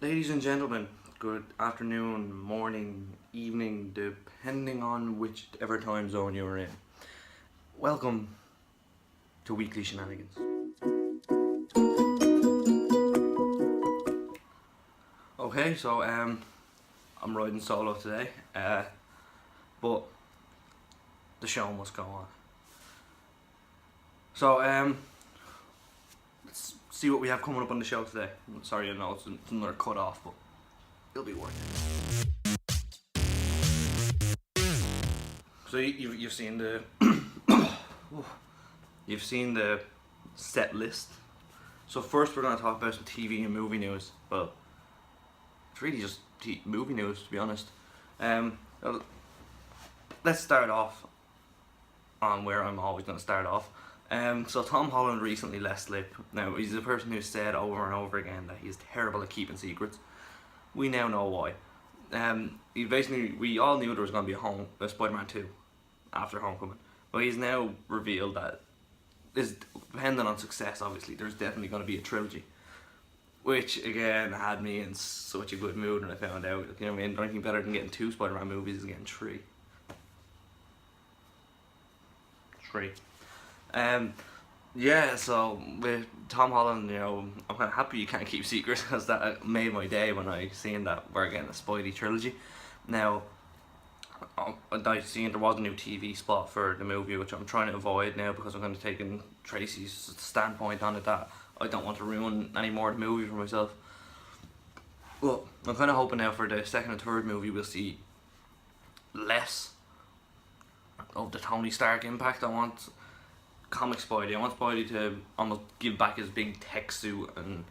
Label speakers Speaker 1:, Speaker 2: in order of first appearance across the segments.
Speaker 1: Ladies and gentlemen, good afternoon, morning, evening, depending on whichever time zone you're in. Welcome to Weekly Shenanigans. Okay, so I'm riding solo today, but the show must go on. So let's see what we have coming up on the show today. Sorry, I know it's another cut off, but it'll be worth it. So you've seen the you've seen the set list. So first we're going to talk about some TV and movie news. Well, it's really just movie news, to be honest. Well, let's start off on where I'm always going to start off. So Tom Holland recently let slip. Now, he's the person who said over and over again that he's terrible at keeping secrets. We now know why. We all knew there was going to be a Spider-Man 2 after Homecoming. But he's now revealed that, depending on success, obviously, there's definitely going to be a trilogy. Which, again, had me in such a good mood when I found out. You know what I mean? The only thing better than getting 2 Spider-Man movies is getting 3. Yeah, so with Tom Holland, I'm kind of happy you can't keep secrets, because that made my day when I seen that we're getting a Spidey trilogy. Now, I seen there was a new TV spot for the movie, which I'm trying to avoid now because I'm going to take in Tracy's standpoint on it, that I don't want to ruin any more of the movie for myself. Well, I'm kind of hoping now for the second and third movie we'll see less of the Tony Stark impact. I want comic Spidey. I want Spidey to almost give back his big tech suit and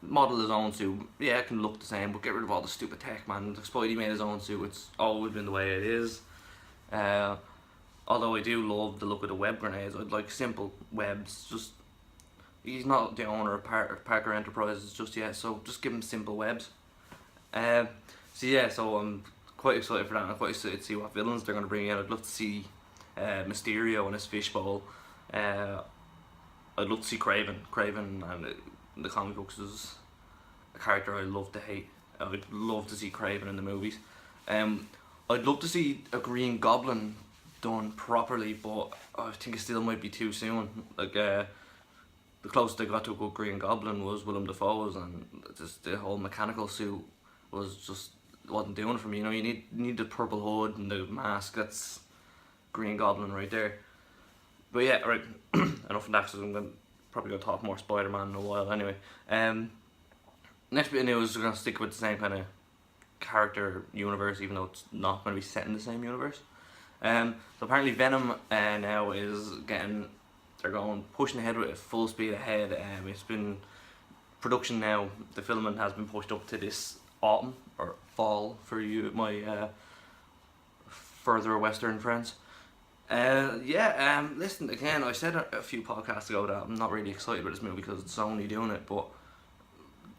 Speaker 1: model his own suit. Yeah, it can look the same, but get rid of all the stupid tech, man. Spidey made his own suit. It's always been the way it is. Although I do love the look of the web grenades. I'd like simple webs. Just he's not the owner of Parker Enterprises just yet, so just give him simple webs. So I'm quite excited for that. I'm quite excited to see what villains they're going to bring in. I'd love to see Mysterio and his fishbowl. I'd love to see Craven. Craven and the comic books is a character I love to hate. I'd love to see Craven in the movies. I'd love to see a Green Goblin done properly, but I think it still might be too soon. Like the closest I got to a good Green Goblin was Willem Dafoe's, and just the whole mechanical suit wasn't doing it for me. You need the purple hood and the mask. That's Green Goblin right there. But yeah, right. Enough of that, because I'm probably going to talk more Spider-Man in a while anyway. Next bit of news, we're going to stick with the same kind of character universe, even though it's not going to be set in the same universe. So apparently Venom now is they're pushing ahead with it full speed ahead. It's been production now, the filming has been pushed up to this autumn, or fall for you, my further western friends. Listen, again, I said a few podcasts ago that I'm not really excited about this movie because it's Sony doing it, but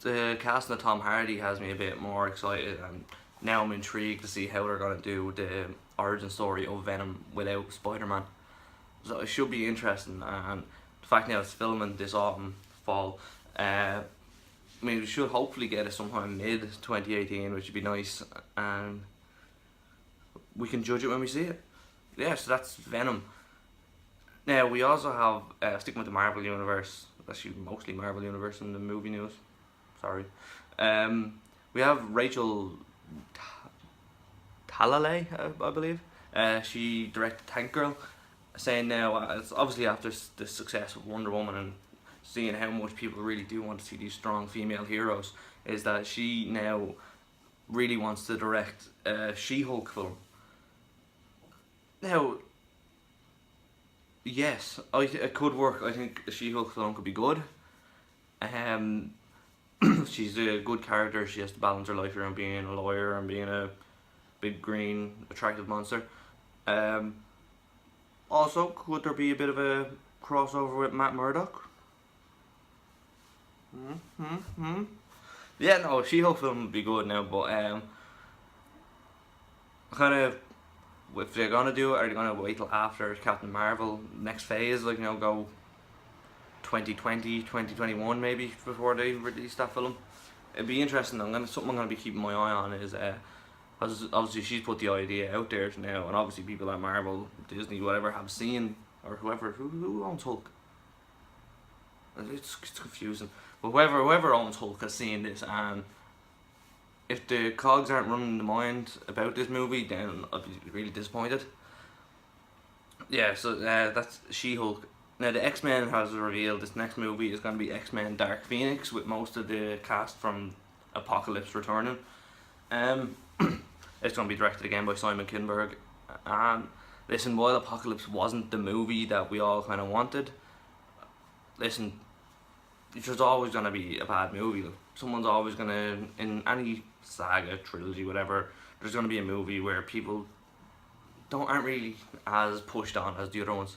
Speaker 1: the casting of Tom Hardy has me a bit more excited, and now I'm intrigued to see how they're going to do the origin story of Venom without Spider-Man. So it should be interesting, and the fact now it's filming this autumn, fall, we should hopefully get it sometime mid-2018, which would be nice, and we can judge it when we see it. Yeah, so that's Venom. Now, we also have, sticking with the Marvel Universe, actually mostly Marvel Universe in the movie news, sorry. We have Rachel Talalay, I believe. She directed Tank Girl, saying now, it's obviously after the success of Wonder Woman and seeing how much people really do want to see these strong female heroes, is that she now really wants to direct a She-Hulk film. Now, yes, it could work. I think a She-Hulk film could be good. She's a good character. She has to balance her life around being a lawyer and being a big green attractive monster. Also, could there be a bit of a crossover with Matt Murdock? Yeah, no, She-Hulk film would be good now, but kind of, if they're gonna do it, are they gonna wait till after Captain Marvel next phase, go 2020, 2021 maybe, before they release that film? it'd be interesting. Something I'm gonna be keeping my eye on is obviously she's put the idea out there now, and obviously people at Marvel, Disney, whatever, have seen, or who owns Hulk. It's confusing, but whoever owns Hulk has seen this, and if the cogs aren't running the mind about this movie, then I'll be really disappointed. Yeah, so that's She-Hulk. Now the X-Men has revealed this next movie is going to be X-Men Dark Phoenix, with most of the cast from Apocalypse returning. It's going to be directed again by Simon Kinberg. And listen, while Apocalypse wasn't the movie that we all kind of wanted, listen, there's always going to be a bad movie. Someone's always going to, in any saga, trilogy, whatever, there's going to be a movie where people aren't really as pushed on as the other ones.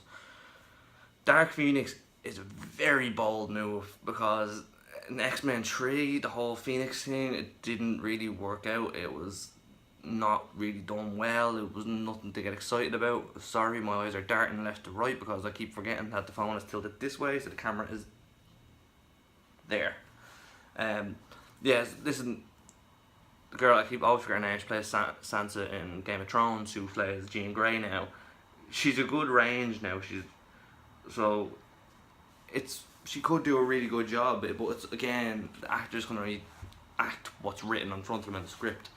Speaker 1: Dark Phoenix is a very bold move, because in X-Men 3, the whole Phoenix thing, it didn't really work out. It was not really done well. It was nothing to get excited about. Sorry, my eyes are darting left to right because I keep forgetting that the phone is tilted this way, so the camera is there. Yes, listen, the girl I keep always forgetting her name, she plays Sansa in Game of Thrones, who plays Jean Grey now. She's a good range now. She could do a really good job, but it's, again, the actor's gonna act what's written in front of them in the script.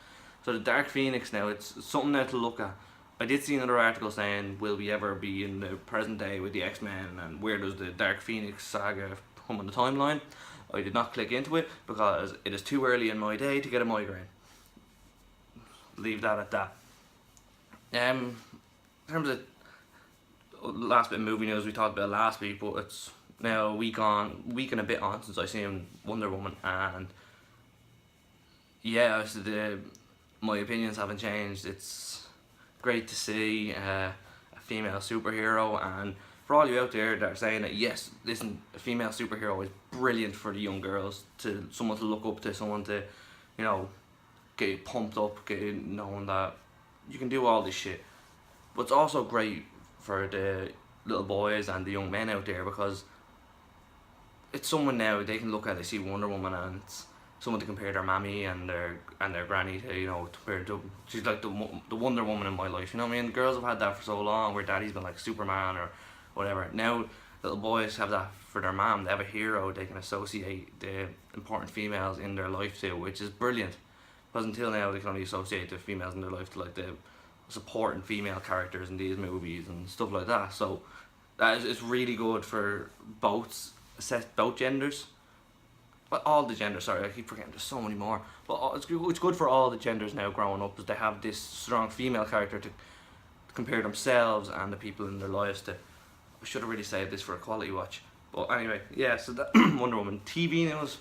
Speaker 1: So the Dark Phoenix now, it's something now to look at. I did see another article saying, will we ever be in the present day with the X-Men, and where does the Dark Phoenix saga come on the timeline? I did not click into it because it is too early in my day to get a migraine. Leave that at that. In terms of last bit of movie news we talked about last week, but it's now a week and a bit on since I seen Wonder Woman, and yeah, my opinions haven't changed. It's great to see a female superhero, and for all you out there that are saying that, yes, listen, a female superhero is brilliant for the young girls, to someone to look up to, someone to, you know, get pumped up, knowing that you can do all this shit. But it's also great for the little boys and the young men out there, because it's someone now they can look at, they see Wonder Woman, and it's someone to compare their mammy and their granny to, you know, compared to. She's like the Wonder Woman in my life, you know what I mean? Girls have had that for so long, where daddy's been like Superman or whatever. Now little boys have that for their mom. They have a hero they can associate the important females in their life to, which is brilliant. Because until now they can only associate the females in their life to like the supporting female characters in these movies and stuff like that. So it's really good for both genders. Well, all the genders, sorry, I keep forgetting there's so many more. But it's good for all the genders now growing up, because they have this strong female character to compare themselves and the people in their lives to. I should have really saved this for a quality watch. But anyway, yeah, so that Wonder Woman. TV news.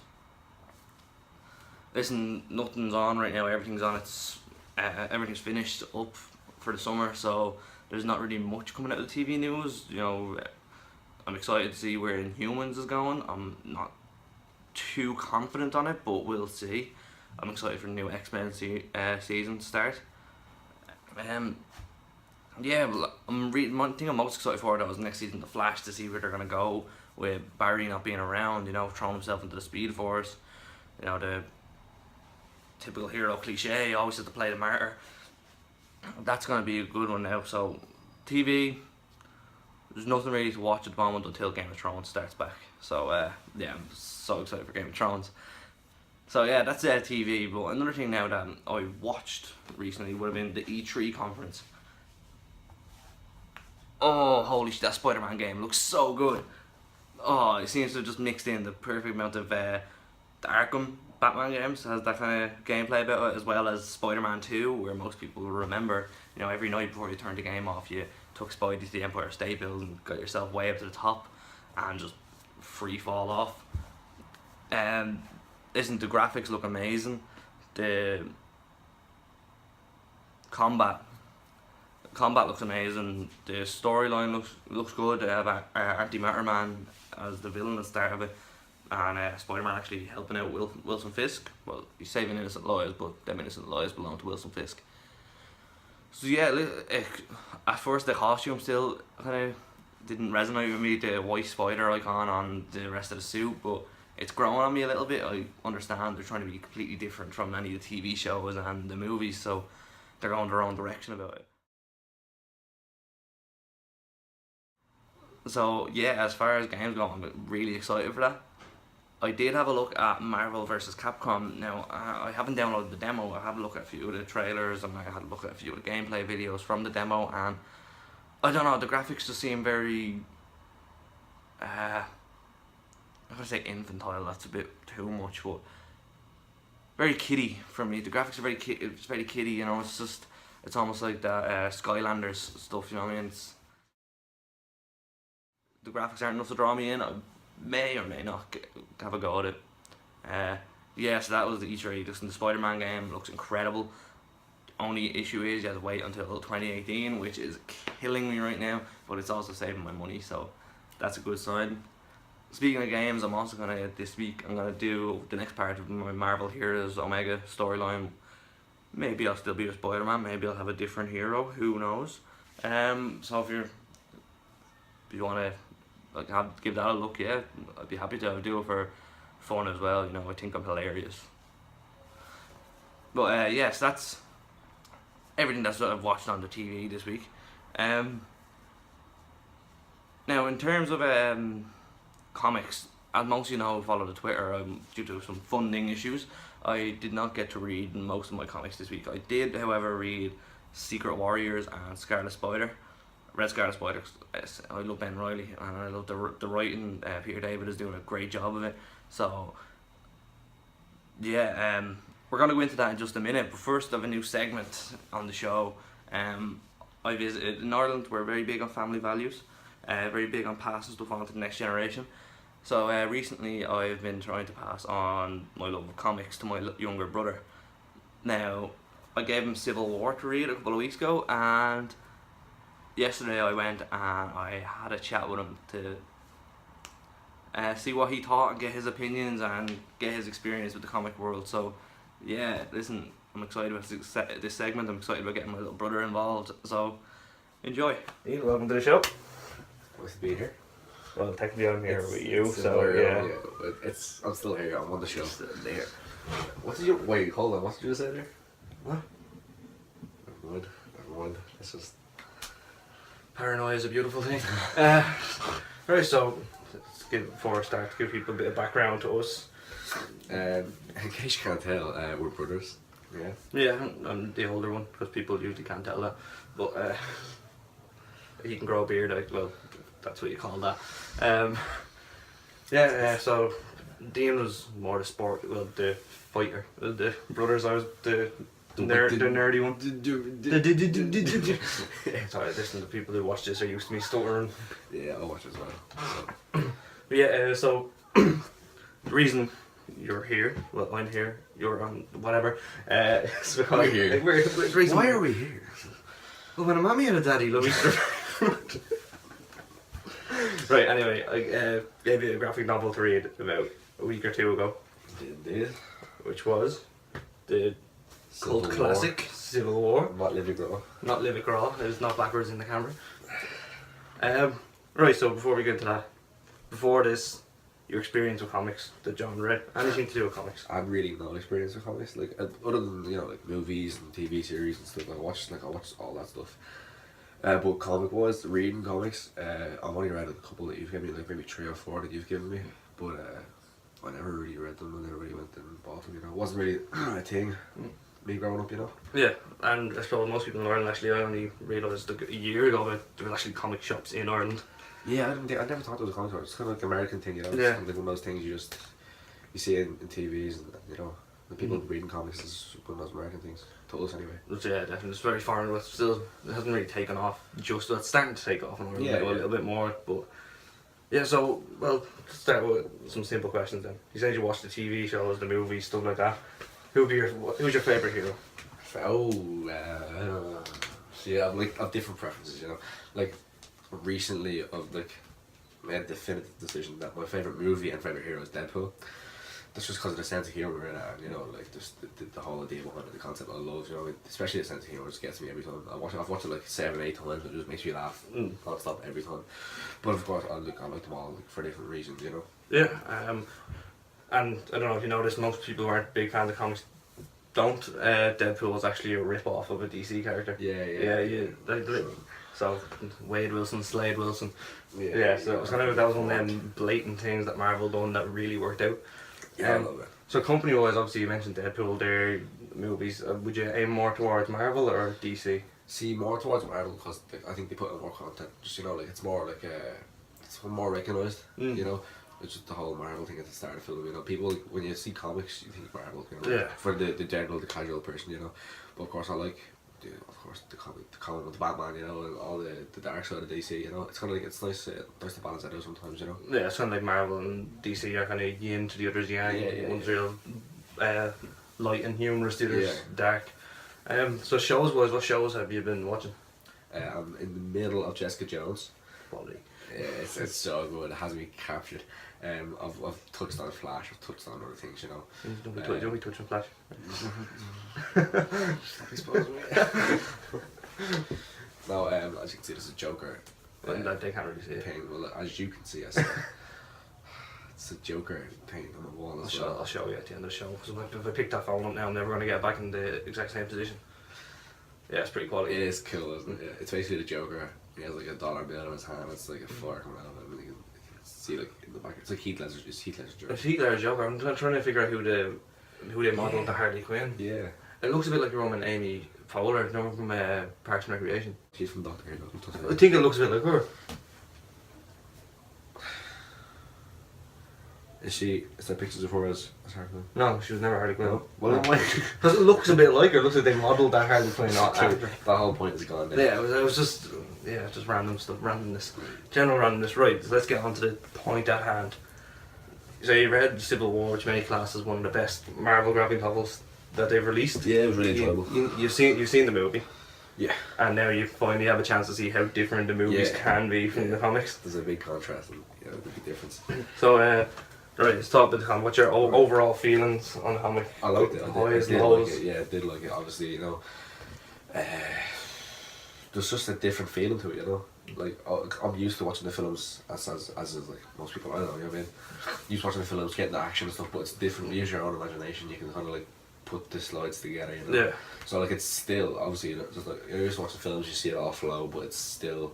Speaker 1: Listen, nothing's on right now, everything's on everything's finished up for the summer, so there's not really much coming out of the TV news. You know, I'm excited to see where Inhumans is going. I'm not too confident on it, but we'll see. I'm excited for the new X-Men season to start. Yeah, well, one thing I'm most excited for though is next season, The Flash, to see where they're gonna go with Barry not being around. You know, throwing himself into the Speed Force. You know, the typical hero cliche, always has to play the martyr. That's gonna be a good one now. So, TV, there's nothing really to watch at the moment until Game of Thrones starts back. So yeah, I'm so excited for Game of Thrones. So yeah, that's TV. But another thing now that I watched recently would have been the E3 conference. Oh, holy shit, that Spider-Man game looks so good. Oh, it seems to have just mixed in the perfect amount of the Arkham Batman games, has that kind of gameplay about it, as well as Spider-Man 2, where most people will remember, you know, every night before you turned the game off, you took Spidey to the Empire State Building and got yourself way up to the top and just free fall off. Listen, the graphics look amazing. The combat looks amazing. The storyline looks good. They have Anti-Matter Man as the villain at the start of it, and Spider-Man actually helping out Wilson Fisk. Well, he's saving innocent lives, but them innocent lives belong to Wilson Fisk. So yeah, at first the costume still kind of didn't resonate with me, the white spider icon on the rest of the suit, but it's growing on me a little bit. I understand they're trying to be completely different from any of the TV shows and the movies, so they're going their own direction about it. So yeah, as far as games go, I'm really excited for that. I did have a look at Marvel vs. Capcom. Now, I haven't downloaded the demo. I had a look at a few of the trailers and I had a look at a few of the gameplay videos from the demo, and I don't know, the graphics just seem very, I'm gonna say infantile, that's a bit too much, but very kiddie for me. The graphics are it's very kiddie, you know, it's almost like that Skylanders stuff, you know what I mean? The graphics aren't enough to draw me in. I may or may not have a go at it. Yeah, so that was the Easter egg. The Spider-Man game looks incredible. Only issue is you have to wait until 2018, which is killing me right now, but it's also saving my money, so that's a good sign. Speaking of games, I'm also this week I'm gonna do the next part of my Marvel Heroes Omega storyline. Maybe I'll still be a Spider-Man, maybe I'll have a different hero, who knows. So if you wanna give that a look, yeah, I'd be happy to do it for fun as well, you know, I think I'm hilarious. But yes, that's everything that's what I've watched on the TV this week. Now in terms of comics, as most of you know, follow the Twitter, due to some funding issues, I did not get to read most of my comics this week. I did, however, read Secret Warriors and Scarlet Spider. Red Scarlet Spider. I love Ben Reilly and I love the writing. Peter David is doing a great job of it. So yeah, we're gonna go into that in just a minute. But first, I have a new segment on the show. I visited in Ireland. We're very big on family values. Very big on passing stuff on to the next generation. So recently, I've been trying to pass on my love of comics to my younger brother. Now, I gave him Civil War to read a couple of weeks ago, and yesterday I went and I had a chat with him to see what he thought and get his opinions and get his experience with the comic world. So yeah, listen, I'm excited about this segment. I'm excited about getting my little brother involved. So enjoy. Ian, welcome to the show.
Speaker 2: Nice to be here.
Speaker 1: Well, technically I'm here with you, so yeah.
Speaker 2: I'm still here. I'm on the show.
Speaker 1: Still there.
Speaker 2: Wait, hold on. What did you say there?
Speaker 1: What?
Speaker 2: Never mind. It's just.
Speaker 1: Paranoia is a beautiful thing. Right, so before I start, give people a bit of background to us.
Speaker 2: In case you can't tell, we're brothers. Yeah.
Speaker 1: Yeah, I'm the older one because people usually can't tell that. But he can grow a beard. Well, that's what you call that. So Dean was more the sport. Well, the fighter. The brothers. I was the nerdy one. Sorry, listen, the people who watch this are used to me stuttering.
Speaker 2: Yeah, I watch as well. So.
Speaker 1: Yeah, so the reason you're here, well, I'm here, you're on whatever. So
Speaker 2: we're here.
Speaker 1: Why are we here? Well, when a mommy and a daddy love each other. Right, anyway, I gave you a graphic novel to read about a week or two ago.
Speaker 2: Indeed.
Speaker 1: Which was the cult classic Civil War.
Speaker 2: Not Live Grow.
Speaker 1: Not Live Grow. It was not backwards in the camera. Right, so before we get into that, before this, your experience with comics, the genre, anything to do with comics?
Speaker 2: I'm really no experience with comics. Like other than like movies and TV series and stuff. I watched all that stuff. But comic wise, reading comics, I've only read a couple that you've given me, like maybe 3 or 4 that you've given me. But I never really read them. I never really went and bought them. You know, it wasn't really a thing. Me growing up, you know.
Speaker 1: Yeah, and I suppose most people in Ireland actually. I only realised a year ago that there was actually comic shops in Ireland.
Speaker 2: Yeah, I never thought there was a comic shop. It's kind of like an American thing, you know.
Speaker 1: Yeah.
Speaker 2: It's like one of those things you see in TVs, and you know, the people reading comics is one of those American things. To us, anyway.
Speaker 1: Yeah, definitely. It's very foreign, but still, it hasn't really taken off. It's starting to take off in Ireland a little bit more, but yeah. So, well, to start with some simple questions then. You said you watched the TV shows, the movies, stuff like that. Who's your favourite hero?
Speaker 2: Yeah, I've different preferences, you know. Like recently, I've made a definitive decision that my favourite movie and favourite hero is Deadpool. That's just because of the sense of humour in it, and you know, like just the whole idea behind it, the concept I love, you know, especially the sense of humour just gets me every time. I've watched it like 7, 8 times, it just makes me laugh non-stop every time. But of course, I like them all for different reasons, you know.
Speaker 1: Yeah,
Speaker 3: and I don't know if you noticed, most people who aren't big fans of comics don't. Deadpool was actually a rip-off of a DC character.
Speaker 2: Yeah.
Speaker 3: So Wade Wilson, Slade Wilson.
Speaker 2: Yeah.
Speaker 3: So it was kind of, that was one of them blatant things that Marvel done that really worked out.
Speaker 2: Yeah, I love it.
Speaker 3: So company-wise, obviously you mentioned Deadpool there, movies. Would you aim more towards Marvel or DC?
Speaker 2: See, more towards Marvel because I think they put out more content. Just, you know, like it's more like it's more recognised. You know, it's just the whole Marvel thing at the start of the film. You know, people, when you see comics, you think Marvel. You know,
Speaker 3: Yeah.
Speaker 2: For the general, the casual person, you know. But of course, I like, the comic with the Batman, you know, and all the dark side of DC. You know, it's kind of like, it's nice to balance that out sometimes. You know.
Speaker 3: Yeah, it's kind of like Marvel and DC are kind of yin to the other's yang.
Speaker 2: Yeah.
Speaker 3: One's real light and humorous, the other's
Speaker 2: Yeah.
Speaker 3: dark. So shows wise, what shows have you been watching?
Speaker 2: I'm in the middle of Jessica Jones.
Speaker 3: Quality.
Speaker 2: Yeah, it's so good. It has me captured. I've touched on Flash. I've touched on other things. You know.
Speaker 3: Don't be touching Flash.
Speaker 2: Stop exposing me. No, as you can see, there's a Joker.
Speaker 3: They can't really see it.
Speaker 2: Paint. Well, as you can see, it's a Joker paint on the wall as well.
Speaker 3: I'll show you at the end of the show. Because if I pick that phone up now, I'm never going to get back in the exact same position. Yeah, it's pretty quality.
Speaker 2: It is cool, isn't it? Yeah. It's basically the Joker. He has like a dollar bill in his hand. It's like a fork coming out of him, and you can see like in the back. It's like Heath Ledger's Joker.
Speaker 3: It's Heath Ledger's Joker. I'm trying to figure out who they modelled the Harley Quinn.
Speaker 2: Yeah.
Speaker 3: It looks a bit like your woman Amy Poehler, you know, from Parks and Recreation.
Speaker 2: She's from Doctor Who.
Speaker 3: I think it looks a bit like her.
Speaker 2: Is there pictures of her as Harley Quinn?
Speaker 3: No, she was never Harley Quinn.
Speaker 2: No. Well,
Speaker 3: because it looks a bit like her. It looks like they modelled that Harley Quinn after.
Speaker 2: That whole point is gone now.
Speaker 3: Yeah, it was just random stuff, randomness, general randomness. Right, so let's get on to the point at hand. So you read Civil War, which many classes one of the best Marvel graphic novels that they've released.
Speaker 2: Yeah, it was really enjoyable.
Speaker 3: You've seen the movie.
Speaker 2: Yeah.
Speaker 3: And now you finally have a chance to see how different the movies can be from the comics.
Speaker 2: There's a big contrast and a big difference.
Speaker 3: So, right, let's talk about the comic. What's your overall feelings on the comic?
Speaker 2: I liked it. I did like it. Yeah, I did like it. Obviously, you know, there's just a different feeling to it, you know. Like, I'm used to watching the films as like most people I know, you know what I mean? Used to watching the films, getting the action and stuff, but it's different. Use your own imagination, you can kind of like put the slides together, you know.
Speaker 3: Yeah.
Speaker 2: So like it's still obviously, you know, just like you're used to watching films, you see it all flow, but it's still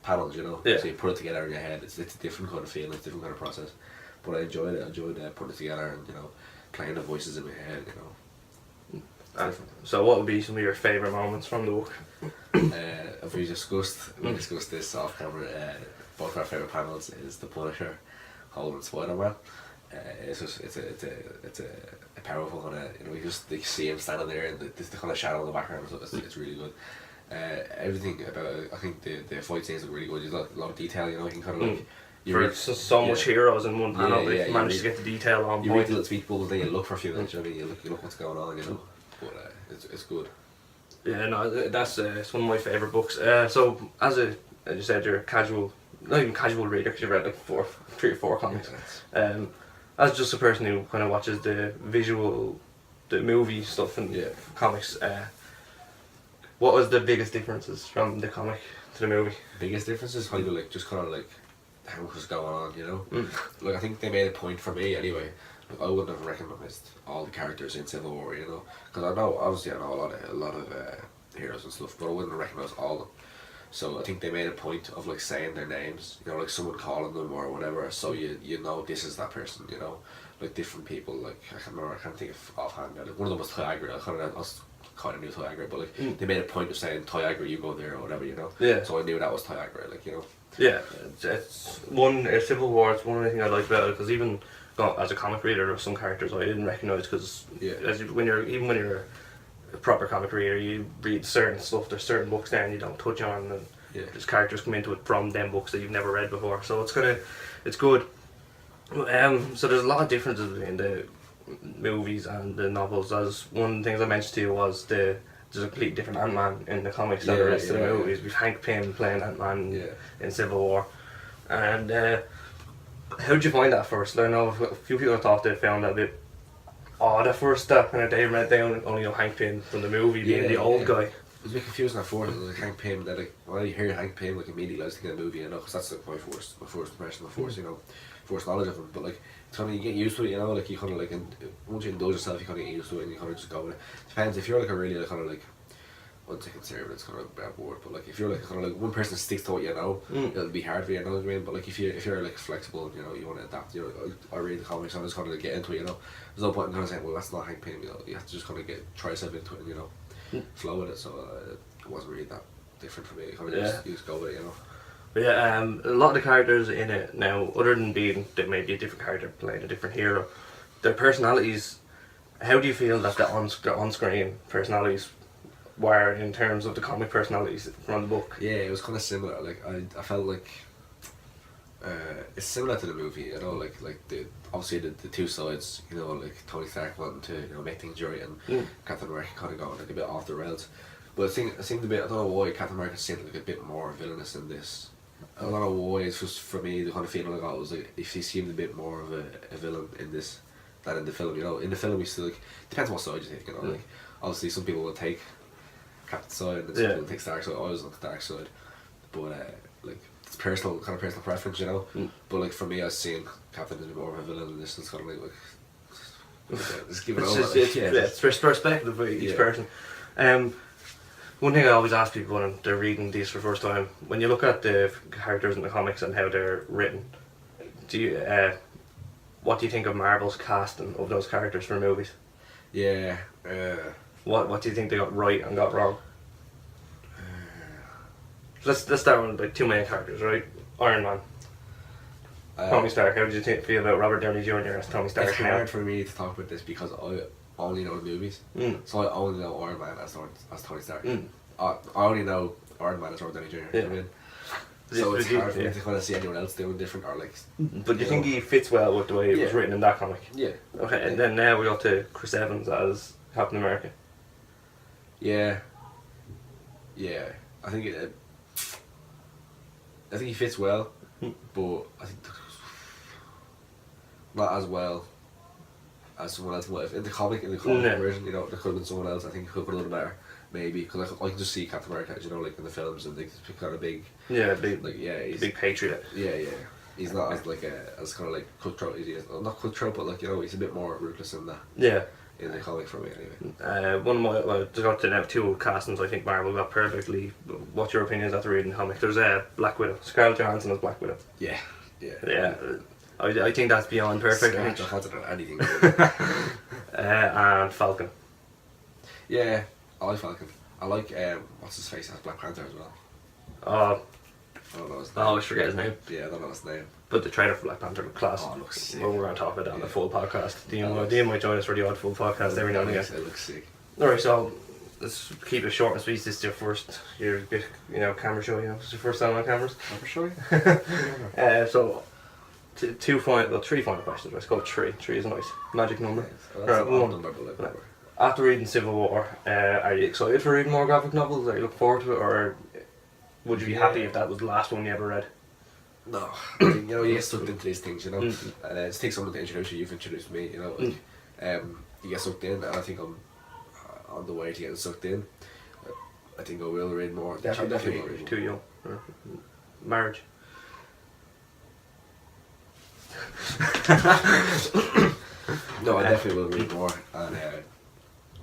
Speaker 2: panels, you know.
Speaker 3: Yeah.
Speaker 2: So you put it together in your head. It's a different kind of feeling, it's a different kind of process. But I enjoyed it. I enjoyed putting it together and, you know, playing the voices in my head, you know.
Speaker 3: So what would be some of your favourite moments from the book?
Speaker 2: We discussed this off camera. Both of our favourite panels is the Punisher holding Spider-Man. It's a powerful kind of, you know, you see him standing there and the kind of shadow in the background, so it's really good. Everything about it, I think the fight scenes are really good. There's a lot of detail, you know, you can kind of like.
Speaker 3: So much heroes in one panel, but if you manage to get the detail on
Speaker 2: you
Speaker 3: point.
Speaker 2: read the little speech bubbles, then you look for a few minutes, you know what I mean? You look what's going on, you know. But it's good.
Speaker 3: Yeah, no, that's it's one of my favourite books. So as you said, you're a casual, not even casual reader because you've read like 3 or 4 comics. As just a person who kind of watches the movie stuff and comics, what was the biggest differences from the comic to the movie?
Speaker 2: Biggest difference is how you like just kind of like how was going on, you know. Like I think they made a point for me anyway. Like, I wouldn't have recognised all the characters in Civil War, you know, because I know a lot of heroes and stuff, but I wouldn't recognise all of them. So I think they made a point of like saying their names, you know, like someone calling them or whatever, so you know this is that person, you know, like different people. Like I can't think of offhand. Like one of them was Tiagra. I was kind of knew Tiagra, but like they made a point of saying Tiagra, you go there or whatever, you know. Yeah. So I knew that was Tiagra, like, you know.
Speaker 3: Yeah, it's Civil War. It's one of the things I like about it, because even as a comic reader, there were some characters I didn't recognise because when you're a proper comic reader, you read certain stuff. There's certain books there and you don't touch on, and there's characters come into it from them books that you've never read before. So it's good. So there's a lot of differences between the movies and the novels. As one of the things I mentioned to you was there's a completely different Ant-Man in the comics than the rest of the movies. We've Hank Pym playing Ant-Man in Civil War. And how did you find that first? I know a few people thought they found that a bit odd at first, that kind of they only know Hank Pym from the movie being the old guy.
Speaker 2: was a bit confusing at first. Like Hank Pym, that like when I hear Hank Pym, like immediately I was thinking of a movie, you know, because that's like my first impression, you know, first knowledge of him. But like, it's kind of you get used to it, you know, like you kind of like, and once you indulge yourself, you kind of get used to it, and you kind of just go with it. Depends if you're like a really like, kind of like, I wouldn't say conservative, it's kind of a bad word, but like if you're like kind of like one person sticks to what you know, it'll be hard for you, you know what I mean? But like if you're like flexible, you know, you want to adapt, you know, I read the comics, and I just kind of like get into it, you know. There's no point in kind of saying, well, that's not Hank Pym, you know. You have to just kind of try yourself into it, and you know, flow with it. So it wasn't really that different for me. Kind of you just go with it, you know.
Speaker 3: But yeah, a lot of the characters in it now, other than being they may be a different character playing a different hero, their personalities. How do you feel that the on-screen personalities were in terms of the comic personalities from the book?
Speaker 2: Yeah, it was kind of similar. Like I felt like it's similar to the movie, you know, like obviously the two sides, you know, like Tony Stark wanting to, you know, make things right, and Captain America kind of going like a bit off the rails. But I think a bit, I don't know why Captain America seemed like a bit more villainous in this. I don't know why. It's just for me the kind of feeling I got was like if he seemed a bit more of a villain in this than in the film. You know, in the film he's still like, depends what side you take. You know, like obviously some people will take Captain's side and some people take Stark's side. I always look at Dark side, but like it's personal preference, you know. But like for me, I was seeing Captain as a bit more of a villain in this. It's kind of like just give it over.
Speaker 3: It's perspective for each person. One thing I always ask people when they're reading these for the first time, when you look at the characters in the comics and how they're written, do you what do you think of Marvel's casting of those characters for movies?
Speaker 2: Yeah.
Speaker 3: What do you think they got right and got wrong? Let's start with like two main characters, right? Iron Man. Tony Stark. How did you feel about Robert Downey Jr. as Tony Stark?
Speaker 2: It's hard for me to talk about this because I only know the movies, so I only know Iron Man as Tony Stark. I only know Iron Man as Robert Downey Jr. You know what I mean? So it's hard for me to kind of see anyone else doing different or like.
Speaker 3: But do you think he fits well with the way it was written in that comic?
Speaker 2: Yeah.
Speaker 3: Okay, and then now we got to Chris Evans as Captain America.
Speaker 2: Yeah. Yeah, I think he fits well, but I think not as well as someone else would have. In the comic version, you know, there could have been someone else. I think who could have done better, maybe, because I can just see Captain America, you know, like in the films, and he's kind of big.
Speaker 3: Yeah, big.
Speaker 2: Like he's
Speaker 3: big patriot.
Speaker 2: Yeah. He's not as like as kind of like cutthroat as he is. Well, not cutthroat, but like, you know, he's a bit more ruthless in that.
Speaker 3: Yeah.
Speaker 2: In the comic for me, anyway.
Speaker 3: One of my to go to now two castings I think Marvel got perfectly. What's your opinion after reading the comic? There's Black Widow. Scarlett Johansson as Black Widow.
Speaker 2: Yeah.
Speaker 3: I think that's beyond perfect.
Speaker 2: Scarlett Johansson or anything.
Speaker 3: And Falcon.
Speaker 2: Yeah, I like Falcon. I like what's his face as Black Panther as well. I don't know his name.
Speaker 3: I always forget his name.
Speaker 2: Yeah, I don't know his name.
Speaker 3: But the trailer for Black Panther looked class.
Speaker 2: Oh, it looks sick.
Speaker 3: Well, we're going to talk about that on the full podcast. Dean might join us for the odd full podcast every now and again.
Speaker 2: It looks sick.
Speaker 3: Alright, so let's keep it short and sweet. This is your bit, camera show, It's your first time on cameras.
Speaker 2: Camera show?
Speaker 3: So, three final questions. Let's go with three. Three is a nice magic number.
Speaker 2: That's
Speaker 3: one.
Speaker 2: number.
Speaker 3: After reading Civil War, are you excited for reading more graphic novels? Are you looking forward to it, or would you be happy if that was the last one you ever read?
Speaker 2: No, you know, you get sucked into these things, you know, and it takes someone to introduce you. You've introduced me, you know, like, you get sucked in, and I think I'm on the way to getting sucked in. I think I will read more.
Speaker 3: Definitely
Speaker 2: read more.
Speaker 3: too young. Marriage.
Speaker 2: No, I definitely will read more, and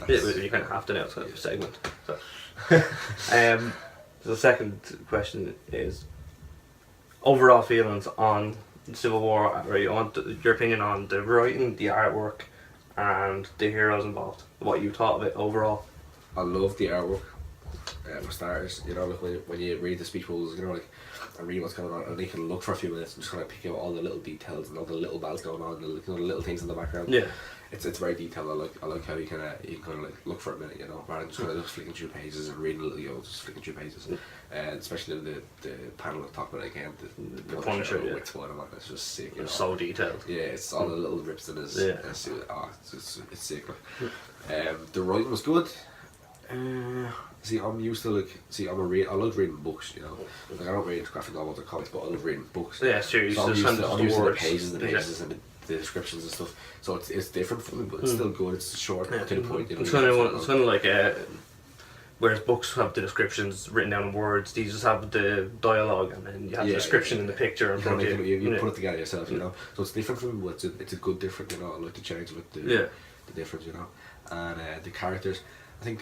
Speaker 3: you kind of have to now. It's kind of a segment. So, the second question is overall feelings on Civil War. Right, I want your opinion on the writing, the artwork, and the heroes involved. What you thought of it overall?
Speaker 2: I love the artwork. For starters, you know, like when you read the speech bubbles, you know, like and read what's going on, and you can look for a few minutes and just kind of pick out all the little details and all the little battles going on, the little things in the background.
Speaker 3: Yeah,
Speaker 2: it's very detailed. I like how you can kind of like look for a minute, you know, rather than just kind of just flicking through pages and reading little, just flicking through pages. And especially the panel of talk about it again, the Punisher, it's just sick.
Speaker 3: It's so detailed.
Speaker 2: Yeah, it's all the little rips in his suit. It's sick. The writing was good. See, I'm used to I love reading books, you know. Like I don't read graphic novels or comics, but I love reading books.
Speaker 3: Yeah, sure.
Speaker 2: So I'm used to the pages and the descriptions and stuff. So it's different for me, but it's still good. It's short to the point. You know,
Speaker 3: it's kind of like whereas books have the descriptions written down in words, these just have the dialogue, and then you have the description in the picture in front of you.
Speaker 2: You put it together yourself, you know. So it's different from it's a good different, you know. I like to change with the difference, you know. And the characters, I think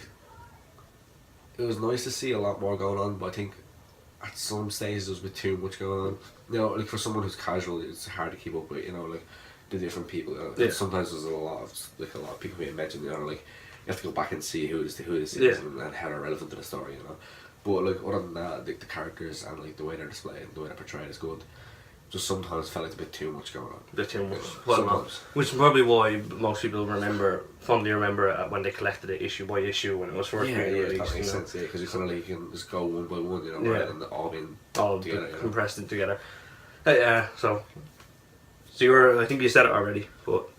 Speaker 2: it was nice to see a lot more going on, but I think at some stages there was a bit too much going on. You know, like for someone who's casual, it's hard to keep up with. You know, like the different people. You know? Sometimes there's a lot of people being mentioned. You know, like you have to go back and see who this is and how they're relevant to the story. You know, but like other than that, like the characters and like the way they're displayed, the way they're portrayed is good. Just sometimes felt like a bit too much going on.
Speaker 3: A bit too much.
Speaker 2: Sometimes.
Speaker 3: Which is probably why most people fondly remember when they collected it issue by issue when it was first being released.
Speaker 2: That makes sense, because you kind of like, you can just go one by one, you know, rather than all being together.
Speaker 3: Compressed in together. So you were, I think you said it already, but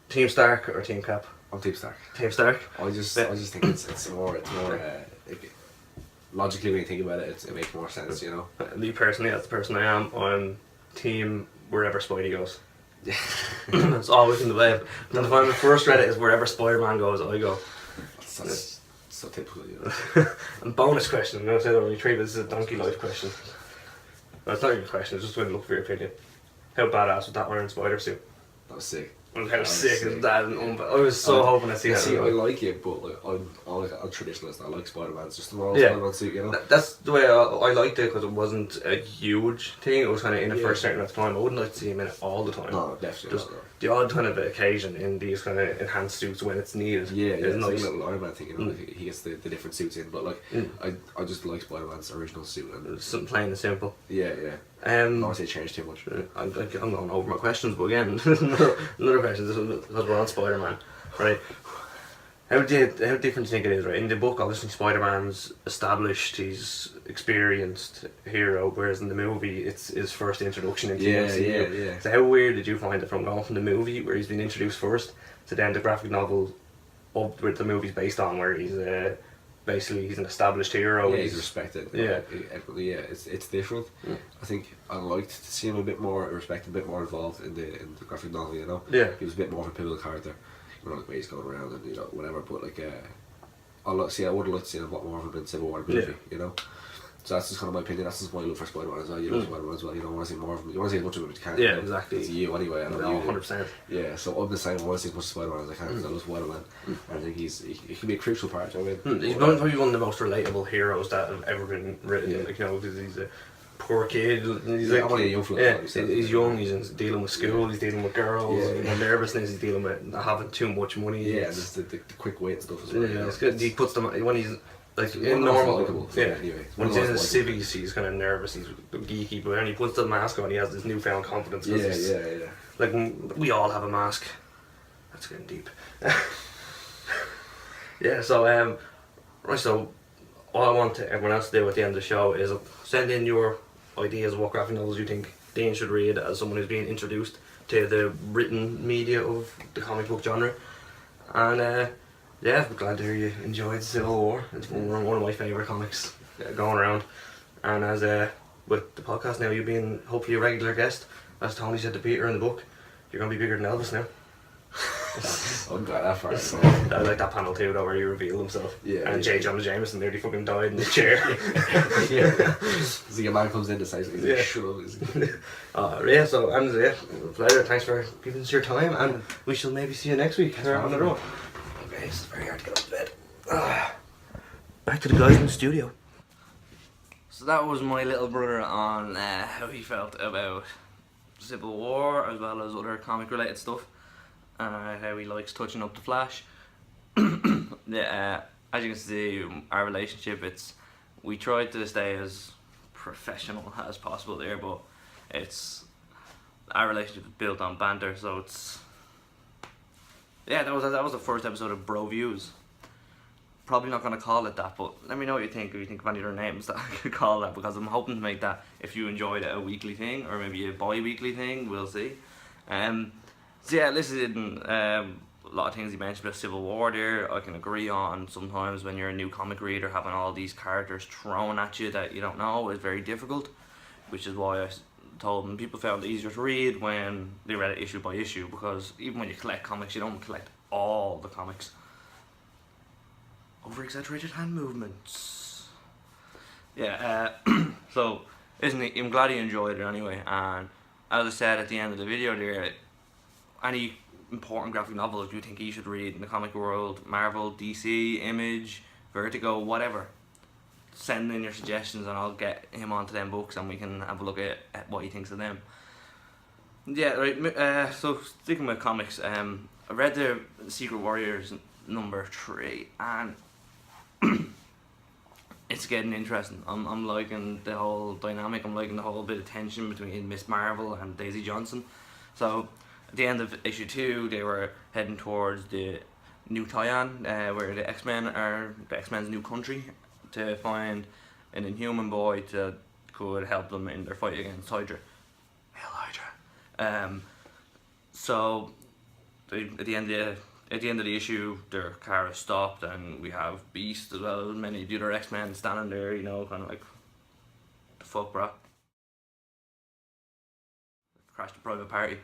Speaker 3: Team Stark or Team Cap?
Speaker 2: I'm Team Stark.
Speaker 3: Team Stark?
Speaker 2: I just think it's more like, logically when you think about it, it makes more sense, you know.
Speaker 3: Me personally, that's the person I am. I'm Team wherever Spidey goes. It's always in the web. And if I'm the first Reddit is wherever Spider-Man goes, I go.
Speaker 2: That's so typical, you know.
Speaker 3: And bonus question, I'm going to say that only three, but this is a donkey life question. No, it's not even a question, it's just going to look for your opinion. How badass was that Iron Spider suit?
Speaker 2: That was sick.
Speaker 3: How sick is that? I was so hoping to see that.
Speaker 2: See, I like it, but like, I'm a traditionalist. I like Spider-Man's just the normal Spider-Man suit, you know.
Speaker 3: That's the way I liked it, because it wasn't a huge thing. It was kind of in it for a certain amount of time. I wouldn't like to see him in it all the time.
Speaker 2: No, definitely
Speaker 3: just
Speaker 2: not.
Speaker 3: The odd kind of occasion in these kind of enhanced suits when it's needed.
Speaker 2: Yeah,
Speaker 3: it's
Speaker 2: nice.
Speaker 3: like
Speaker 2: a little Iron Man thing, you know. Like, he gets the different suits in, but like I just like Spider-Man's original suit. And
Speaker 3: something plain and simple.
Speaker 2: Yeah. I don't want to say change too much.
Speaker 3: I'm going over my questions, but again, another question. This is because we're on Spider-Man, right? How different do you think it is, right? In the book, obviously, Spider-Man's established, he's experienced hero, whereas in the movie, it's his first introduction into the MCU.
Speaker 2: Yeah.
Speaker 3: So how weird did you find it from going from the movie, where he's been introduced first, to then the graphic novel, up where the movie's based on, where he's basically he's an established hero.
Speaker 2: Yeah, he's respected. It's different. I think I liked to see him a bit more respected, a bit more involved in the graphic novel. You know, he was a bit more of a pivotal character. You know, like the way he's going around and whatever. But like, I would have liked to see a lot more of him in Civil War movie. You know. So that's just kind of my opinion. That's just my love for Spider-Man as well. You love Spider-Man as well. You don't want to see more of him. You want to see as much of him as you can.
Speaker 3: Yeah, exactly.
Speaker 2: It's you anyway. And
Speaker 3: 100%.
Speaker 2: Yeah, so I'm the same. I want to see as much Spider-Man as I can because I love Spider-Man. And I think he can be a crucial part. You know what I mean?
Speaker 3: He's probably one of the most relatable heroes that have ever been written. Like, you know, because he's a poor kid. He's like,
Speaker 2: I'm only a young fella.
Speaker 3: He's young. He's dealing with school. He's dealing with girls. The nervousness. He's dealing with not having too much money.
Speaker 2: Yeah, and just the quick wit and stuff as well.
Speaker 3: Yeah, it's good. He puts them when he's. Like
Speaker 2: in
Speaker 3: normal,
Speaker 2: anyway.
Speaker 3: When he's in his civvies, he's kind of nervous, he's geeky, but when he puts the mask on, he has this newfound confidence.
Speaker 2: Yeah.
Speaker 3: Like, we all have a mask. That's getting deep. Yeah, so, right, so, all I want everyone else to do at the end of the show is send in your ideas of what graphic novels you think Dean should read as someone who's being introduced to the written media of the comic book genre. And, yeah, I'm glad to hear you enjoyed Civil War. It's one of my favourite comics going around. And as with the podcast now, you being hopefully a regular guest, as Tony said to Peter in the book, you're going to be bigger than Elvis now.
Speaker 2: I'm glad that far.
Speaker 3: I like that panel too, though, where he revealed himself.
Speaker 2: Yeah.
Speaker 3: And J. Jonah Jameson nearly fucking died in the chair.
Speaker 2: Yeah. So your man comes in to say something, he's like, shut up.
Speaker 3: Yeah, so, and yeah, pleasure. Thanks for giving us your time, and we shall maybe see you next week. On the road. It's very hard to get up to bed. Back to the guys in the studio.
Speaker 1: So that was my little brother on how he felt about Civil War as well as other comic related stuff, and how he likes touching up the Flash. As you can see, our relationship, we tried to stay as professional as possible there, but our relationship is built on banter, so it's. Yeah, that was the first episode of Bro Views. Probably not going to call it that, but let me know what you think, if you think of any other names that I could call that, because I'm hoping to make that, if you enjoyed it, a weekly thing, or maybe a bi-weekly thing, we'll see. So yeah, listen, a lot of things you mentioned about Civil War there, I can agree on. Sometimes when you're a new comic reader, having all these characters thrown at you that you don't know is very difficult, which is why I told them people found it easier to read when they read it issue by issue, because even when you collect comics, you don't collect all the comics. over-exaggerated hand movements. Yeah, so I'm glad he enjoyed it anyway, and as I said at the end of the video there, any important graphic novels you think he should read in the comic world, Marvel, DC, Image, Vertigo, whatever, send in your suggestions and I'll get him onto them books and we can have a look at what he thinks of them. Yeah, right, so sticking with comics, I read the Secret Warriors number 3 and it's getting interesting. I'm liking the whole dynamic, I'm liking the whole bit of tension between Miss Marvel and Daisy Johnson. So at the end of issue 2 they were heading towards the New Taiwan, where the X-Men's new country, to find an Inhuman boy that could help them in their fight against Hydra. Hell, Hydra. So at the end of the issue, their car is stopped, and we have Beast as well as many of the other X-Men standing there, you know, kind of like, the fuck, bro. Crashed a private party.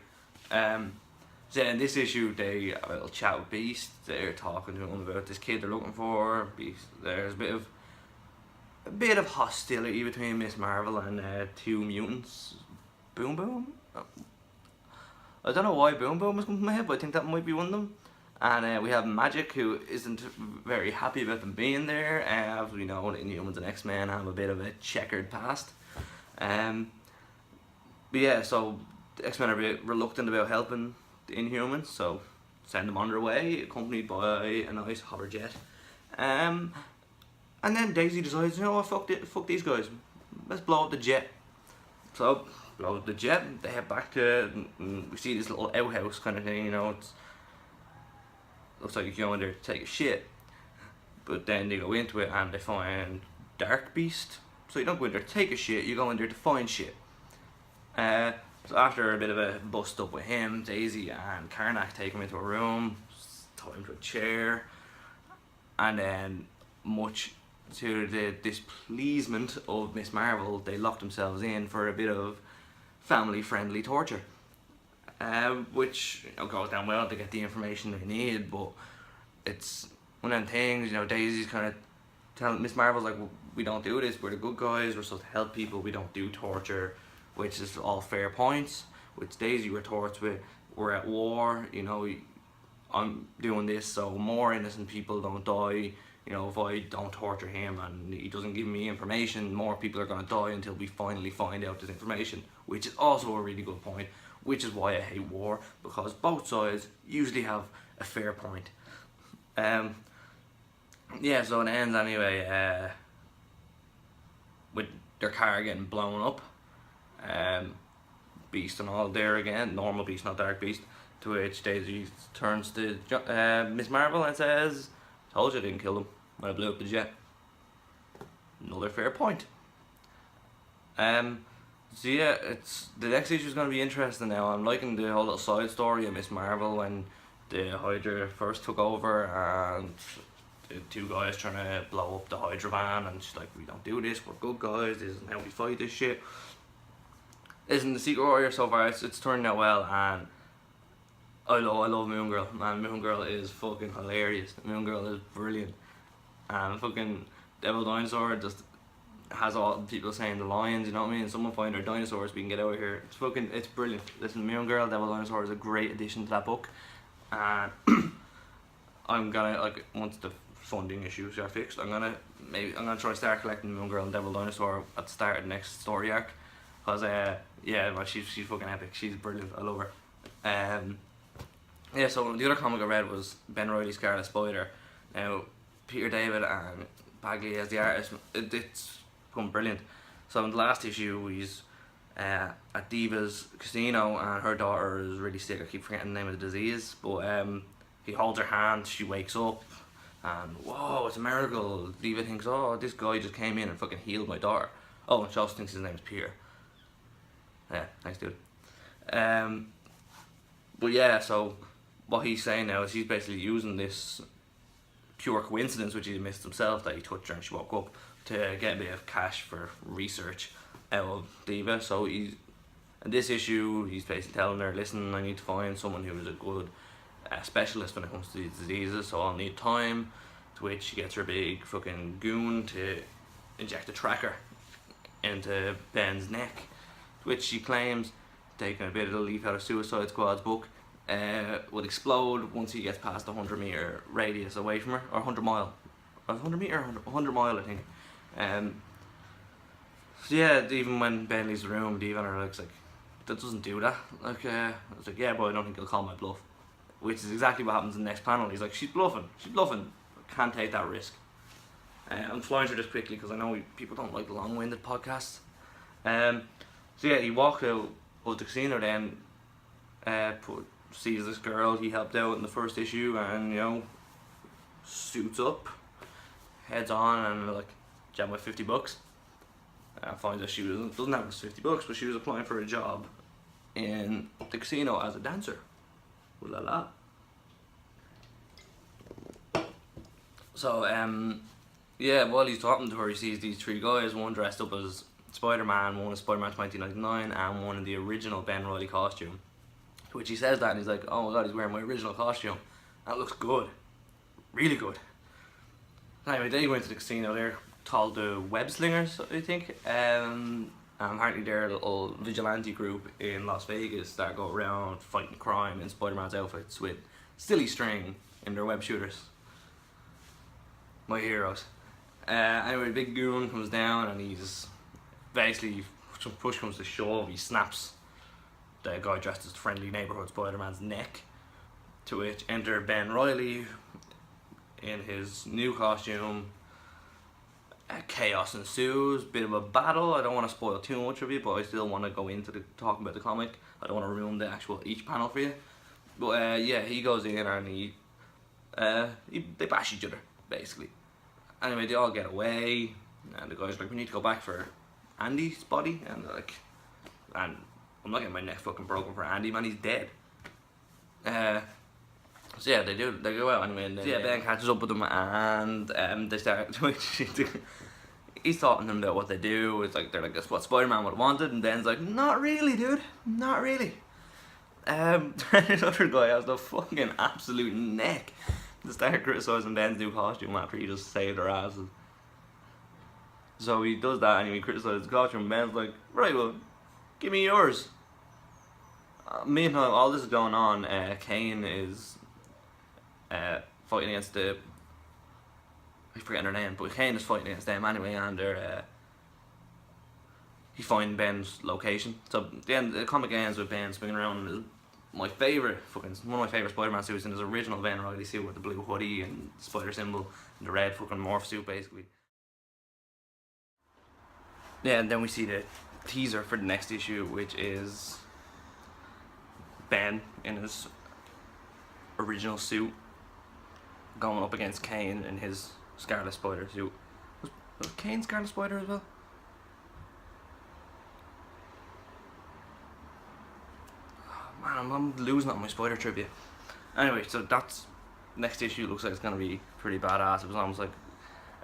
Speaker 1: So in this issue, they have a little chat with Beast. They're talking to him about this kid they're looking for. Beast. There's a bit of hostility between Miss Marvel and 2 mutants. Boom Boom. I don't know why Boom Boom was coming to my head, but I think that might be one of them. And we have Magic, who isn't very happy about them being there. As we know, the Inhumans and X-Men have a bit of a checkered past. But yeah, so the X-Men are a bit reluctant about helping the Inhumans, so send them on their way, accompanied by a nice hover jet. And then Daisy decides, you know what, fuck these guys, let's blow up the jet. So, blow up the jet, they head back to, we see this little outhouse kind of thing, you know, it looks like you go in there to take a shit. But then they go into it and they find Dark Beast. So you don't go in there to take a shit, you go in there to find shit. So after a bit of a bust up with him, Daisy and Karnak take him into a room, tie him to a chair, and then, much to the displeasement of Miss Marvel, they lock themselves in for a bit of family-friendly torture, which, you know, goes down well to get the information they need. But it's one of them things, you know, Daisy's kind of telling Miss Marvel's like, well, we don't do this, we're the good guys, we're supposed to help people, we don't do torture. Which is all fair points, which Daisy retorts with, we're at war, you know, I'm doing this so more innocent people don't die, you know, if I don't torture him and he doesn't give me information, more people are going to die until we finally find out this information, which is also a really good point, which is why I hate war, because both sides usually have a fair point. Yeah, so it ends anyway, with their car getting blown up. Beast and all there again, normal Beast, not Dark Beast, to which Daisy turns to Miss Marvel and says, told you I didn't kill him when I blew up the jet. Another fair point. So yeah, the next issue is going to be interesting now. I'm liking the whole little side story of Miss Marvel when the Hydra first took over and the 2 guys trying to blow up the Hydra van, and she's like, we don't do this, we're good guys, this isn't how we fight this shit. Listen, the Secret Warrior so far, it's turning out well, and I love Moon Girl, man. Moon Girl is fucking hilarious. Moon Girl is brilliant, and fucking Devil Dinosaur just has all people saying the lines, you know what I mean? Someone find our dinosaurs, we can get out of here. It's brilliant. Listen, Moon Girl, Devil Dinosaur is a great addition to that book, and I'm gonna, like, once the funding issues are fixed, I'm gonna try to start collecting Moon Girl and Devil Dinosaur at the start of the next story arc. Cause yeah, well, she's fucking epic. She's brilliant. I love her. Yeah. So the other comic I read was Ben Reilly's Scarlet Spider. Now Peter David and Bagley as the artist. It's become brilliant. So in the last issue, he's at Diva's casino, and her daughter is really sick. I keep forgetting the name of the disease, but he holds her hand. She wakes up, and whoa, it's a miracle. Diva thinks, oh, this guy just came in and fucking healed my daughter. Oh, and she also thinks his name is Peter. Yeah, nice dude. But yeah, so what he's saying now is he's basically using this pure coincidence, which he missed himself, that he touched her and she woke up, to get a bit of cash for research out of Diva. So in this issue, he's basically telling her, listen, I need to find someone who is a good specialist when it comes to these diseases, so I'll need time. To which she gets her big fucking goon to inject a tracker into Ben's neck, to which she claims, taking a bit of the leaf out of Suicide Squad's book, will explode once he gets past the 100-meter radius away from her, or 100 mile. 100 meter, 100 mile, I think. So yeah, even when Ben leaves the room, Dee Van are like, that doesn't do that. Like, I was like, yeah, but I don't think he'll call my bluff. Which is exactly what happens in the next panel. He's like, she's bluffing. Can't take that risk. I'm flying through this quickly because I know people don't like long-winded podcasts. So yeah, he walked out of the casino then, sees this girl he helped out in the first issue, and you know, suits up, heads on, and like, jam with $50. Finds that she doesn't have this $50, but she was applying for a job in the casino as a dancer. Ooh la la. So yeah, while he's talking to her, he sees these three guys, one dressed up as Spider-Man, one is Spider-Man 2099, and one in the original Ben Reilly costume. To which he says that, and he's like, oh my god, he's wearing my original costume. That looks good. Really good. Anyway, they go into the casino. They're called the Web Slingers, I think. And apparently they're a little vigilante group in Las Vegas that go around fighting crime in Spider-Man's outfits with silly string in their web shooters. My heroes. Anyway, Big Goon comes down and he's basically, push comes to shove, he snaps the guy dressed as the friendly neighborhood Spider-Man's neck. To which enter Ben Reilly in his new costume. Chaos ensues, bit of a battle. I don't want to spoil too much of it, but I still want to go into talking about the comic. I don't want to ruin the actual each panel for you. But yeah, he goes in and they bash each other, basically. Anyway, they all get away, and the guy's like, we need to go back for Andy's body, and they're like, and I'm not getting my neck fucking broken for Andy, man, he's dead. So yeah, they go out anyway, and then Ben catches up with them, and they start he's talking to them about what they do. It's like, they're like, that's what Spider-Man would have wanted, and Ben's like, not really, dude, not really. This other guy has the fucking absolute neck. They start criticising Ben's new costume after he just saved their asses. So he does that and he criticises the costume, and Ben's like, right, well, give me yours. Meanwhile, all this is going on, Kane is fighting against I forget her name, but Kane is fighting against them anyway, and he finds Ben's location. So the comic ends with Ben swinging around in one of my favourite Spider-Man suits, in his original Ben Reilly suit with the blue hoodie and spider symbol and the red fucking morph suit, basically. Yeah, and then we see the teaser for the next issue, which is Ben in his original suit going up against Kane in his Scarlet Spider suit. Was Kane Scarlet Spider as well? Man, I'm losing on my Spider trivia. Anyway, so that's next issue. Looks like it's gonna be pretty badass. It was almost like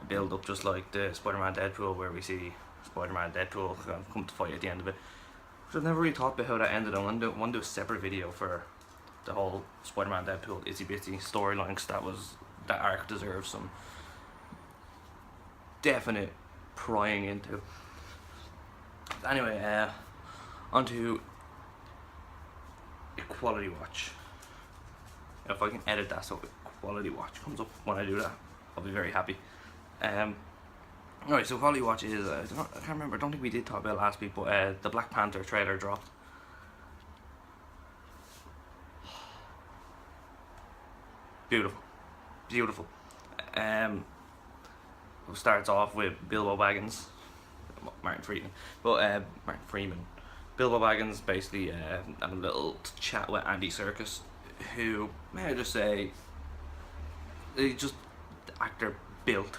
Speaker 1: a build up, just like the Spider-Man Deadpool, where we see Spider-Man Deadpool come to fight at the end of it. But I've never really thought about how that ended. I want to do a separate video for the whole Spider-Man Deadpool itsy bitsy storyline, because that arc deserves some definite prying into. Anyway, on to Equality Watch. If I can edit that so Equality Watch comes up when I do that, I'll be very happy. Alright, so Equality Watch is, I can't remember, I don't think we did talk about it last week, but the Black Panther trailer dropped. Beautiful. Beautiful. It starts off with Bilbo Baggins, Martin Freeman. Bilbo Baggins basically had a little chat with Andy Serkis, who, may I just say, he's just the actor built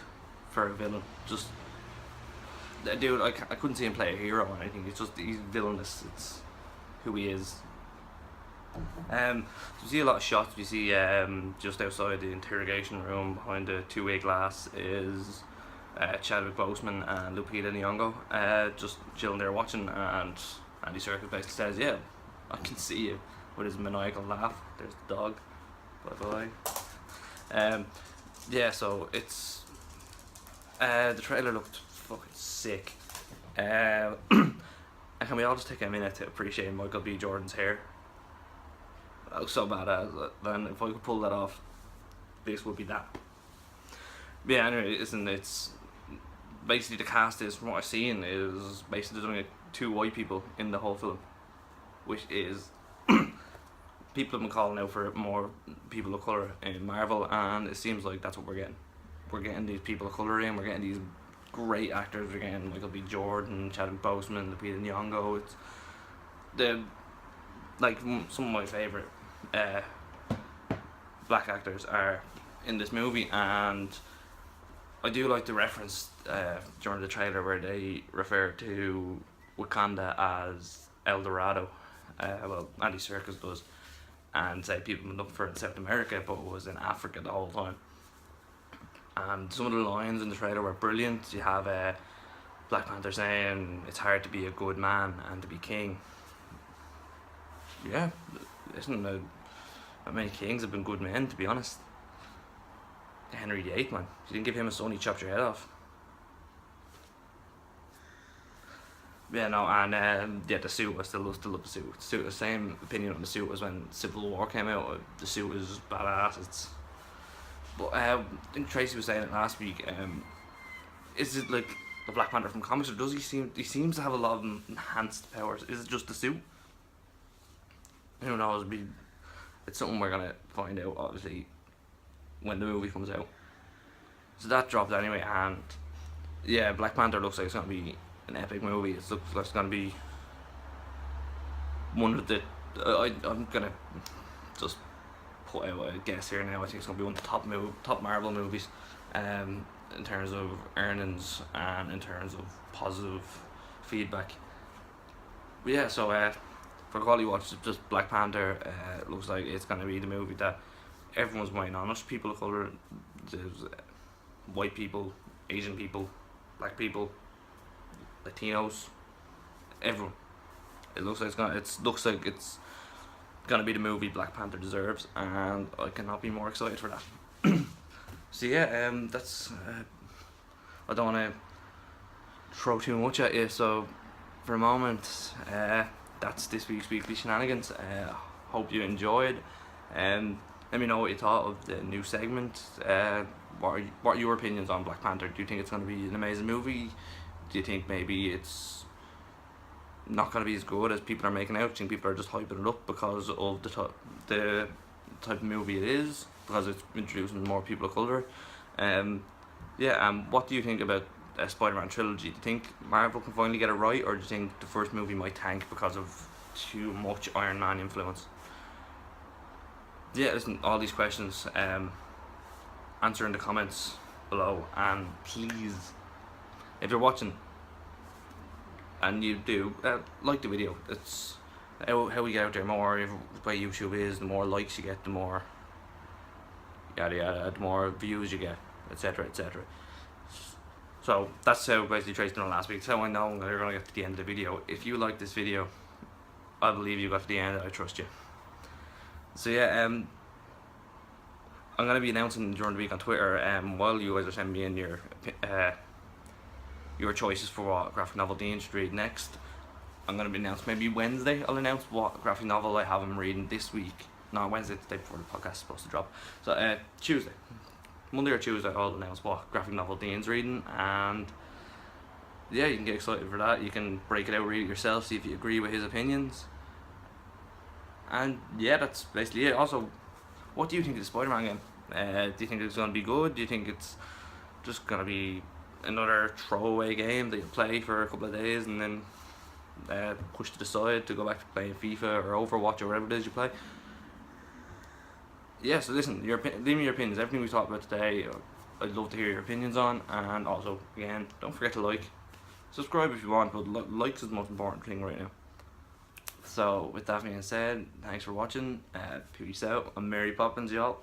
Speaker 1: for a villain. Just, dude, I couldn't see him play a hero or anything. He's villainous. It's who he is. So you see a lot of shots. You see just outside the interrogation room, behind the two-way glass, is Chadwick Boseman and Lupita Nyong'o just chilling there watching, and Andy Serkis basically says, yeah, I can see you, with his maniacal laugh. There's the dog. Bye bye. yeah, so it's the trailer looked fucking sick. And can we all just take a minute to appreciate Michael B. Jordan's hair? That looks so badass. Then if I could pull that off, this would be that. But yeah, anyway, it's basically the cast is, from what I've seen, is basically there's only 2 white people in the whole film, which is people have been calling out for more people of colour in Marvel, and it seems like that's what we're getting. We're getting these people of colour in, we're getting these great actors, we're getting Michael B. Jordan, Chadwick Boseman, Lupita Nyong'o. It's some of my favourite black actors are in this movie, and I do like the reference during the trailer where they refer to Wakanda as El Dorado. Well, Andy Serkis does, and say people have been looking for it in South America, but it was in Africa the whole time. And some of the lines in the trailer were brilliant. You have Black Panther saying it's hard to be a good man and to be king. Yeah, listen, not many kings have been good men, to be honest. Henry VIII, man. If you didn't give him a son, he chopped your head off. Yeah, no, and yeah, the suit, I still love the suit. The same opinion on the suit as when Civil War came out. The suit is badass. But I think Tracy was saying it last week. Is it like the Black Panther from comics, or does he seems to have a lot of enhanced powers? Is it just the suit? Who knows? It's something we're gonna find out, obviously, when the movie comes out. So that dropped anyway, and yeah, Black Panther looks like it's gonna be an epic movie. It looks like it's gonna be one of the. I'm gonna just put out a guess here now. I think it's gonna be one of the top Marvel movies, in terms of earnings and in terms of positive feedback. But yeah, so for quality watch, just Black Panther. Looks like it's gonna be the movie that everyone's waiting on. Us people of color, there's white people, Asian people, black people, Latinos, everyone. It looks like it's gonna be the movie Black Panther deserves, and I cannot be more excited for that. So yeah, that's I don't want to throw too much at you. So for a moment, that's this week's Weekly Shenanigans. Hope you enjoyed. Let me know what you thought of the new segment. What are your opinions on Black Panther? Do you think it's going to be an amazing movie? Do you think maybe it's not going to be as good as people are making out? Do you think people are just hyping it up because of the type of movie it is? Because it's introducing more people of colour? What do you think about a Spider-Man trilogy? Do you think Marvel can finally get it right, or do you think the first movie might tank because of too much Iron Man influence? Yeah, listen, all these questions, answer in the comments below, and please, if you're watching and you do, like the video. It's how we get out there more. The way YouTube is, the more likes you get, the more yada yada, the more views you get, etc, etc. So that's how basically Trace done it last week. That's how I know you're gonna get to the end of the video. If you like this video, I believe you got to the end. I trust you. So yeah, I'm gonna be announcing during the week on Twitter. While you guys are sending me in your choices for what graphic novel Dean should read next, I'm gonna be announcing maybe Wednesday. I'll announce what graphic novel I have him reading this week. No, Wednesday, the day before the podcast is supposed to drop. So Tuesday, Monday or Tuesday, I'll announce what graphic novel Dean's reading, and yeah, you can get excited for that. You can break it out, read it yourself, see if you agree with his opinions. And yeah, that's basically it. Also, what do you think of the Spider-Man game? Do you think it's going to be good? Do you think it's just going to be another throwaway game that you play for a couple of days and then push to the side to go back to playing FIFA or Overwatch or whatever it is you play? Yeah, so listen, leave me your opinions. Everything we talked about today, I'd love to hear your opinions on. And also, again, don't forget to like. Subscribe if you want, but likes is the most important thing right now. So with that being said, thanks for watching. Peace out. I'm Mary Poppins, y'all.